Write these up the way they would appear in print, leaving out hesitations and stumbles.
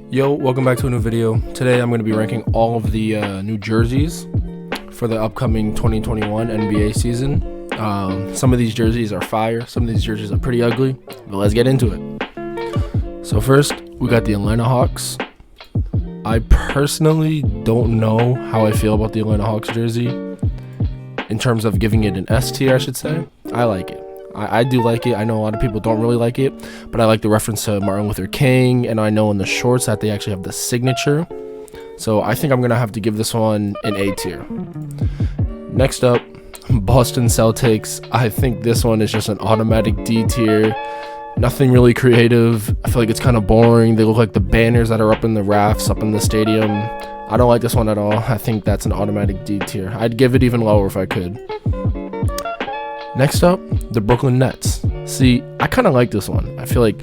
Yo, welcome back to a new video. Today I'm going to be ranking all of the new jerseys for the upcoming 2021 NBA season. Some of these jerseys are fire, some of these jerseys are pretty ugly, but let's get into it. So first, we got the Atlanta Hawks. I personally don't know how I feel about the Atlanta Hawks jersey. In terms of giving it an S tier, I should say. I like it. I do like it. I know a lot of people don't really like it, but I like the reference to Martin Luther King, and I know in the shorts that they actually have the signature. So I think I'm going to have to give this one an A tier. Next up, Boston Celtics. I think this one is just an automatic D tier. Nothing really creative. I feel like it's kind of boring. They look like the banners that are up in the rafts, up in the stadium. I don't like this one at all. I think that's an automatic D tier. I'd give it even lower if I could. Next up, the Brooklyn Nets. See, I kind of like this one. I feel like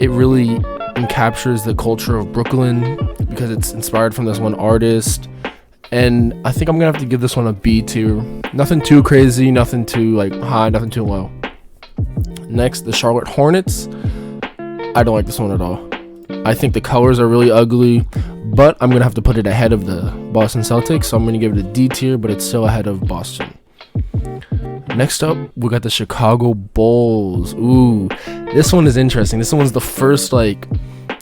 it really encaptures the culture of Brooklyn because it's inspired from this one artist. And I think I'm going to have to give this one a B tier. Nothing too crazy, nothing too high, nothing too low. Next, the Charlotte Hornets. I don't like this one at all. I think the colors are really ugly, but I'm going to have to put it ahead of the Boston Celtics. So I'm going to give it a D tier, but it's still ahead of Boston. Next up, we got the Chicago Bulls. Ooh, this one is interesting. This one's the first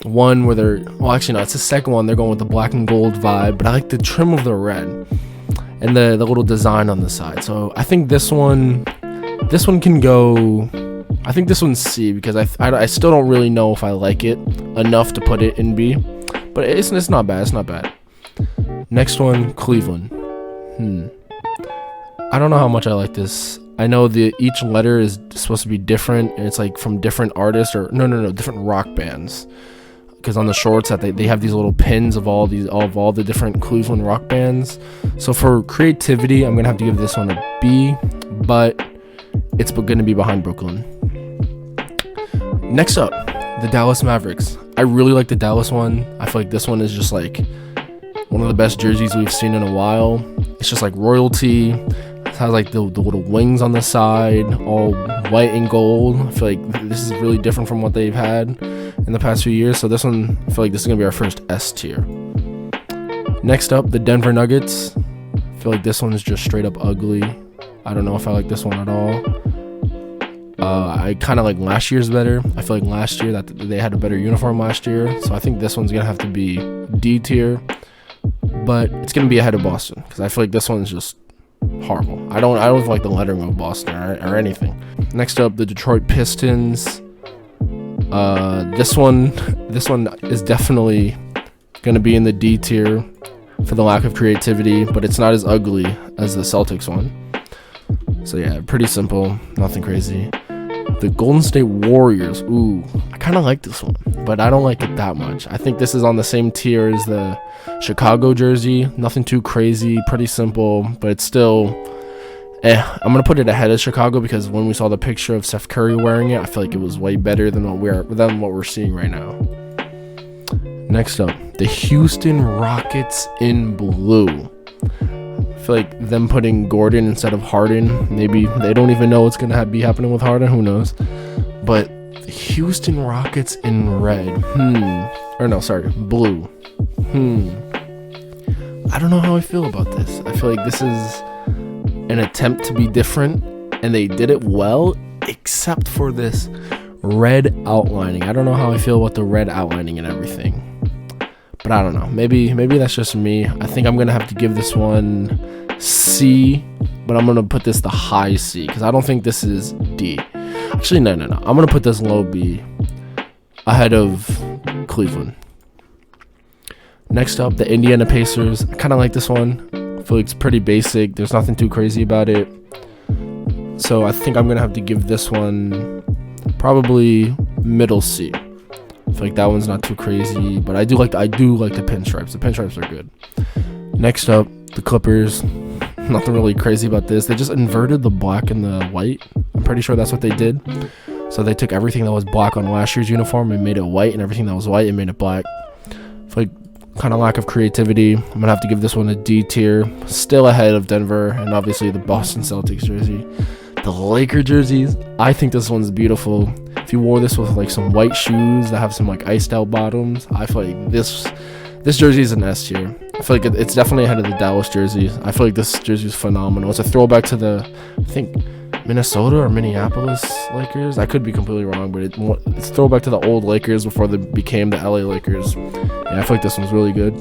one where they're, well, actually no, it's the second one. They're going with the black and gold vibe, but I like the trim of the red and the little design on the side. So I think this one can go. I think this one's C because I still don't really know if I like it enough to put it in B, but it's not bad. It's not bad. Next one, Cleveland. I don't know how much I like this. I know each letter is supposed to be different, and it's like from different artists or different rock bands. Because on the shorts that they have these little pins of all the different Cleveland rock bands. So for creativity, I'm gonna have to give this one a B, but it's gonna be behind Brooklyn. Next up, the Dallas Mavericks. I really like the Dallas one. I feel like this one is just like one of the best jerseys we've seen in a while. It's just like royalty. It has like the little wings on the side, all white and gold. I feel like this is really different from what they've had in the past few years. So this one, I feel like this is gonna be our first S tier. Next up, the Denver Nuggets. I feel like this one is just straight up ugly. I don't know if I like this one at all. I kind of like last year's better. I feel like last year that they had a better uniform last year. So I think this one's gonna have to be D tier, but it's gonna be ahead of Boston because I feel like this one's just horrible. I don't like the lettering of Boston or anything. Next up, the Detroit Pistons. This one is definitely gonna be in the D tier for the lack of creativity, but it's not as ugly as the Celtics one. So yeah, pretty simple, nothing crazy. The Golden State Warriors. Ooh, I kind of like this one, but I don't like it that much. I think this is on the same tier as the Chicago jersey. Nothing too crazy, pretty simple, but it's still I'm gonna put it ahead of Chicago because when we saw the picture of Steph Curry wearing it, I feel like it was way better than what we're seeing right now. Next up, the Houston Rockets in blue. I feel like them putting Gordon instead of Harden, maybe they don't even know what's gonna be happening with Harden, who knows. But the Houston Rockets in red, blue. I don't know how I feel about this. I feel like this is an attempt to be different, and they did it well, except for this red outlining. I don't know how I feel about the red outlining and everything, but I don't know. Maybe that's just me. I think I'm gonna have to give this one C, but I'm gonna put this the high C because I don't think this is D. Actually, no. I'm gonna put this low B ahead of Cleveland. Next up, the Indiana Pacers. I kind of like this one. I feel like it's pretty basic. There's nothing too crazy about it. So I think I'm gonna have to give this one probably middle C. I feel like that one's not too crazy, but I do like the pinstripes. The pinstripes are good. Next up, the Clippers. Nothing really crazy about this. They just inverted the black and the white. I'm pretty sure that's what they did. So they took everything that was black on last year's uniform and made it white, and everything that was white and made it black. I feel like kind of lack of creativity. I'm gonna have to give this one a D tier. Still ahead of Denver and obviously the Boston Celtics jersey. The Laker jerseys, I think this one's beautiful. If you wore this with like some white shoes that have some like iced out bottoms, I feel like this jersey is an S tier. I feel like it's definitely ahead of the Dallas jersey. I feel like this jersey is phenomenal. It's a throwback to the, I think, Minnesota or Minneapolis Lakers. I could be completely wrong, but it's throwback to the old Lakers before they became the LA Lakers. Yeah, I feel like this one's really good.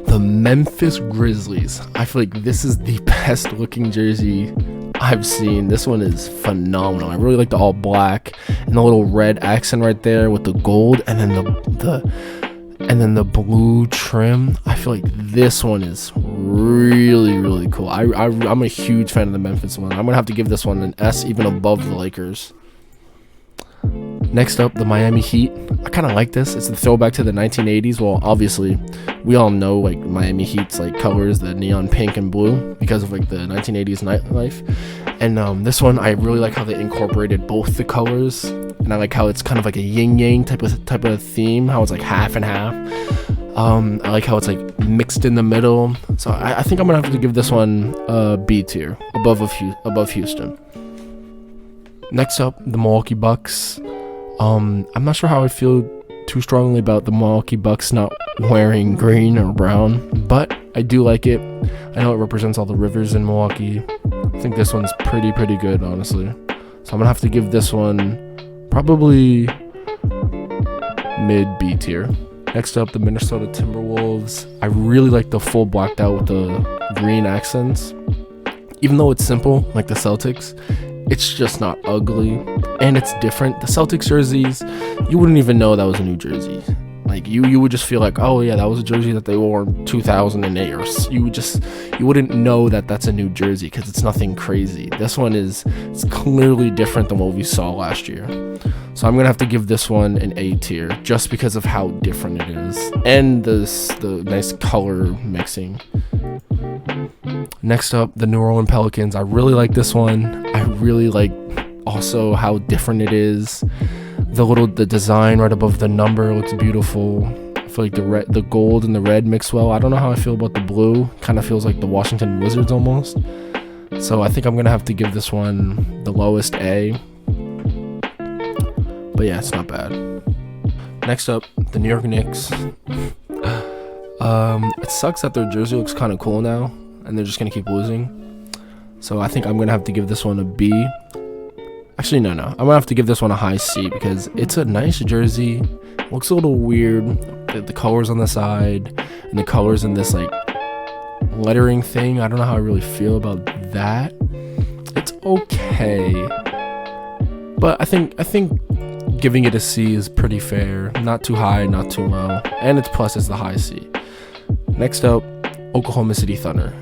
The Memphis Grizzlies. I feel like this is the best looking jersey I've seen. This one is phenomenal. I really like the all black and the little red accent right there with the gold, and then the blue trim. I feel like this one is really cool. I'm a huge fan of the Memphis one. I'm gonna have to give this one an S, even above the Lakers. Next up, the Miami Heat. I kind of like this. It's a throwback to the 1980s. Well, obviously, we all know like Miami Heat's like colors, the neon pink and blue, because of like the 1980s nightlife. And this one, I really like how they incorporated both the colors, and I like how it's kind of like a yin yang type of theme. How it's like half and half. I like how it's like mixed in the middle. So I think I'm gonna have to give this one a B tier, above Houston. Next up, the Milwaukee Bucks. I'm not sure how I feel too strongly about the Milwaukee Bucks not wearing green or brown, but I do like it. I know it represents all the rivers in Milwaukee. I think this one's pretty good, honestly. So I'm gonna have to give this one probably mid B tier. Next up, the Minnesota Timberwolves. I really like the full blacked out with the green accents. Even though it's simple, like the Celtics, it's just not ugly, and it's different. The Celtics jerseys, you wouldn't even know that was a new jersey. Like you would just feel like, oh yeah, that was a jersey that they wore in 2008, or you wouldn't know that that's a new jersey because it's nothing crazy. This one it's clearly different than what we saw last year. So I'm gonna have to give this one an A tier just because of how different it is and the nice color mixing. Next up, the New Orleans Pelicans. I really like this one. I really like also how different it is. The design right above the number looks beautiful. I feel like the gold and the red mix well. I don't know how I feel about the blue. Kind of feels like the Washington Wizards almost. So I think I'm gonna have to give this one the lowest A. But yeah, it's not bad. Next up, the New York Knicks. It sucks that their jersey looks kind of cool now, and they're just gonna keep losing. So I think I'm gonna have to give this one a B. Actually, no. I'm gonna have to give this one a high C because it's a nice jersey. It looks a little weird. The colors on the side and the colors in this like lettering thing. I don't know how I really feel about that. It's okay, but I think giving it a C is pretty fair. Not too high, not too low, and its plus is the high C. Next up, Oklahoma City Thunder.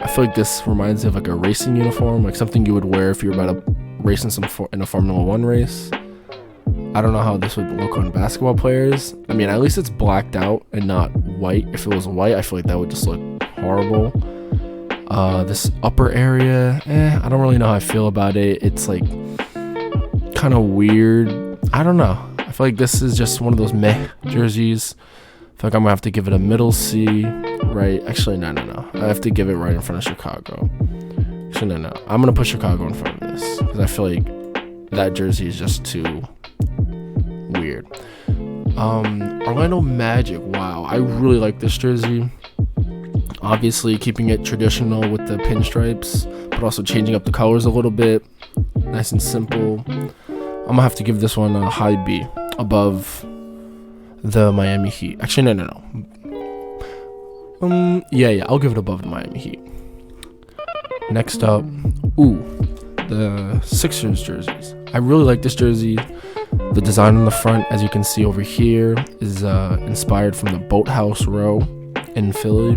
I feel like this reminds me of like a racing uniform, like something you would wear if you were about to race in a Formula 1 race. I don't know how this would look on basketball players. I mean, at least it's blacked out and not white. If it was white, I feel like that would just look horrible. This upper area, I don't really know how I feel about it. It's like kind of weird. I don't know. I feel like this is just one of those meh jerseys. I feel like I'm gonna have to give it a middle C, right? Actually, no. I have to give it right in front of Chicago. Actually, no. I'm gonna put Chicago in front of this because I feel like that jersey is just too weird. Orlando Magic. Wow, I really like this jersey. Obviously, keeping it traditional with the pinstripes, but also changing up the colors a little bit. Nice and simple. I'm gonna have to give this one a high B, above the Miami Heat. Actually, no. Yeah, I'll give it above the Miami Heat. Next up, the Sixers jerseys. I really like this jersey. The design on the front, as you can see over here, is inspired from the Boathouse Row in Philly.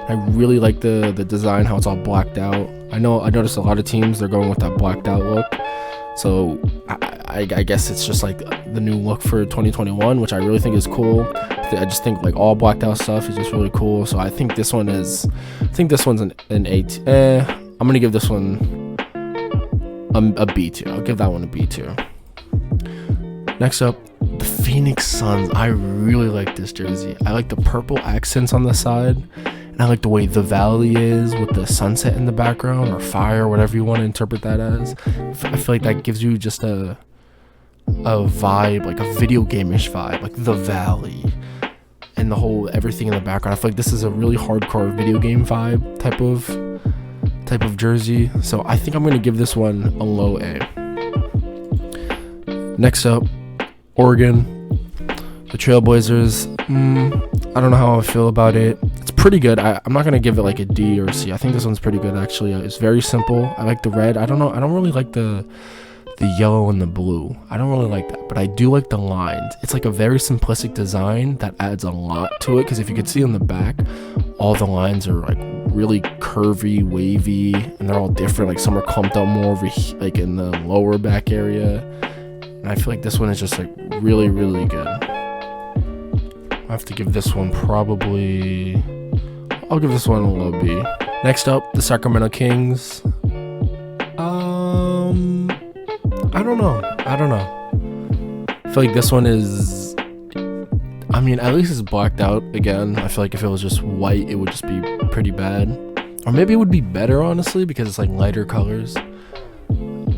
I really like the design, how it's all blacked out. I noticed a lot of teams, they're going with that blacked out look. So I guess it's just like the new look for 2021, which I really think is cool. I just think like all blacked out stuff is just really cool. So I think this one's an 8. I'm gonna give this one a B tier. I'll give that one a B tier. Next up, the Phoenix Suns. I really like this jersey. I like the purple accents on the side, And I like the way the valley is with the sunset in the background, or fire, whatever you want to interpret that as. I feel like that gives you just a vibe, like a video game-ish vibe, like the valley and the whole everything in the background. I feel like this is a really hardcore video game vibe type of jersey. So I think I'm gonna give this one a low A. Next up, Oregon, the Trailblazers. I don't know how I feel about it. It's pretty good. I'm not gonna give it like a D or a C. I think this one's pretty good actually. It's very simple. I like the red. I don't really like the yellow and the blue. I don't really like that, but I do like the lines. It's like a very simplistic design that adds a lot to it, because if you could see on the back, all the lines are like really curvy, wavy, and they're all different. Like some are clumped up more over like in the lower back area, and I feel like this one is just like really, really good. I have to give this one I'll give this one a low B. Next up, the Sacramento Kings. I don't know. I feel like this one is, I mean, at least it's blacked out again. I feel like if it was just white, it would just be pretty bad. Or maybe it would be better, honestly, because it's like lighter colors.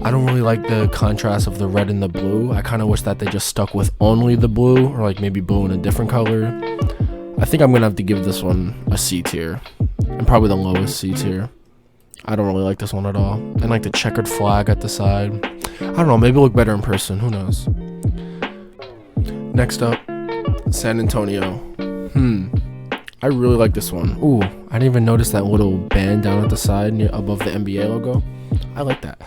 I don't really like the contrast of the red and the blue. I kind of wish that they just stuck with only the blue, or like maybe blue in a different color. I think I'm going to have to give this one a C tier, and probably the lowest C tier. I don't really like this one at all. And like the checkered flag at the side. I don't know, maybe it'll look better in person. Who knows? Next up, San Antonio. I really like this one. Ooh, I didn't even notice that little band down at the side above the NBA logo. I like that.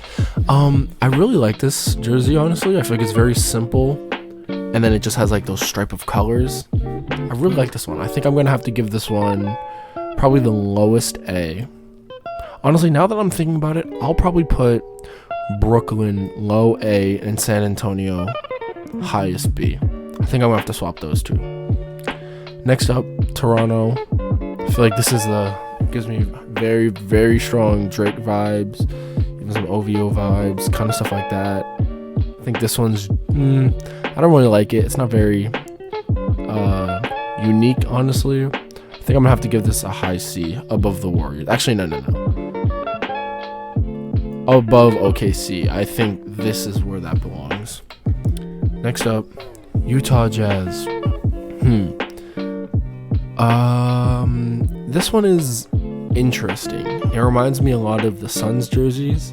I really like this jersey, honestly. I feel like it's very simple. And then it just has like those stripe of colors. I really like this one. I think I'm going to have to give this one probably the lowest A. Honestly, now that I'm thinking about it, I'll probably put Brooklyn low A and San Antonio highest B. I think I'm gonna have to swap those two. Next up, Toronto. I feel like this is gives me very, very strong Drake vibes, even some OVO vibes, kind of stuff like that. I think this one's I don't really like it. It's not very unique, honestly. I think I'm gonna have to give this a high C above the Warriors. Actually, no. Above OKC. I think this is where that belongs. Next up, Utah Jazz. This one is interesting. It reminds me a lot of the Suns jerseys,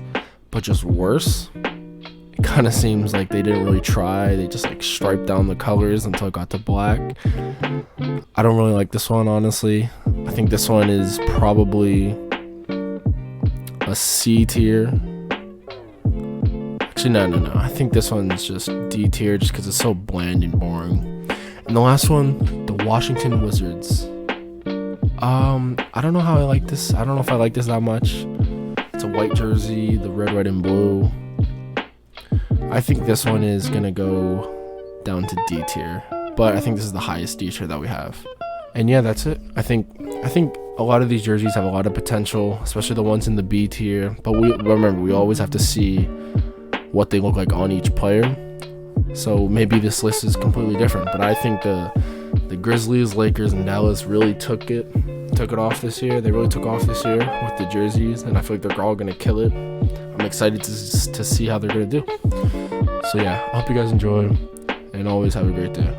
but just worse. It kind of seems like they didn't really try. They just like striped down the colors until it got to black. I don't really like this one, honestly. I think this one is probably a C tier. Actually, no. I think this one's just D tier just because it's so bland and boring. And the last one, the Washington Wizards. I don't know how I like this. I don't know if I like this that much. It's a white jersey, the red, white, and blue. I think this one is gonna go down to D tier, but I think this is the highest D tier that we have. And yeah, that's it. I think a lot of these jerseys have a lot of potential, especially the ones in the B tier. But we always have to see what they look like on each player. So maybe this list is completely different. But I think the Grizzlies, Lakers, and Dallas really took it off this year. They really took off this year with the jerseys, and I feel like they're all gonna kill it. I'm excited to see how they're gonna do. So yeah, I hope you guys enjoy, and always have a great day.